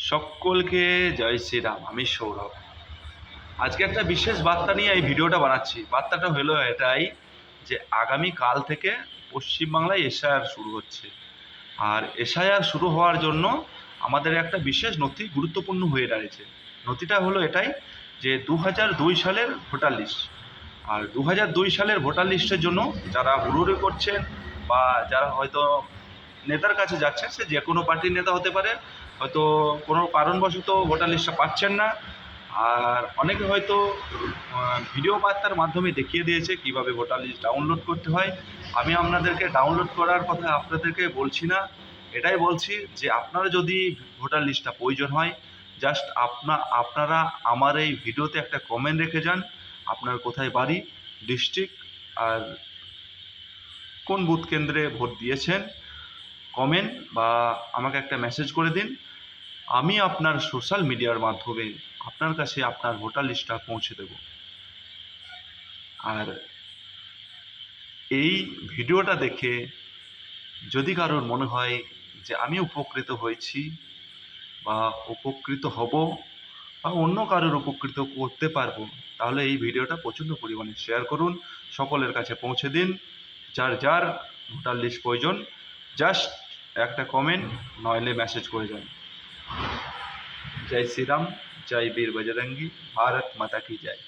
সকলকে জয় শ্রীরাম। আমি সৌরভ। আজকে একটা বিশেষ বার্তা নিয়ে এই ভিডিওটা বানাচ্ছি। বার্তাটা হলো এটাই যে আগামী কাল থেকে পশ্চিমবাংলায় এসআইআর শুরু হচ্ছে। আর এসআইআর শুরু হওয়ার জন্য আমাদের একটা বিশেষ নথি গুরুত্বপূর্ণ হয়ে দাঁড়িয়েছে। নথিটা হলো এটাই যে 2002 সালের ভোটার লিস্ট। আর 2002 সালের ভোটার লিস্টের জন্য যারা হুড়োহুড়ি করছেন বা যারা হয়তো নেতার কাছে যাচ্ছেন, সে যে কোনো পার্টির নেতা হতে পারে, হয়তো কোনো কারণবশত ভোটার লিস্টটা পাচ্ছেন না। আর অনেকে হয়তো ভিডিও বার্তার মাধ্যমে দেখিয়ে দিয়েছে কিভাবে ভোটার লিস্ট ডাউনলোড করতে হয়। আমি আপনাদেরকে ডাউনলোড করার কথা আপনাদেরকে বলছি না, এটাই বলছি যে আপনারা যদি ভোটার লিস্টটা প্রয়োজন হয়, জাস্ট আপনারা আমার এই ভিডিওতে একটা কমেন্ট রেখে যান, আপনার কোথায় বাড়ি, ডিস্ট্রিক্ট, আর কোন বুথ কেন্দ্রে ভোট দিয়েছেন, কমেন্ট বা আমাকে একটা মেসেজ করে দিন। আমি আপনার সোশ্যাল মিডিয়ার মাধ্যমে আপনার কাছে আপনার ভোটার লিস্টটা পৌঁছে দেব। আর এই ভিডিওটা দেখে যদি কারোর মনে হয় যে আমি উপকৃত হয়েছি বা উপকৃত হব বা অন্য কারোর উপকৃত করতে পারবো, তাহলে এই ভিডিওটা প্রচণ্ড পরিমাণে শেয়ার করুন, সকলের কাছে পৌঁছে দিন। যার যার ভোটার লিস্ট প্রয়োজন, জাস্ট একটা কমেন্ট নইলে মেসেজ করে যান। जय श्री राम, जय वीर बजरंगी, भारत माता की जय।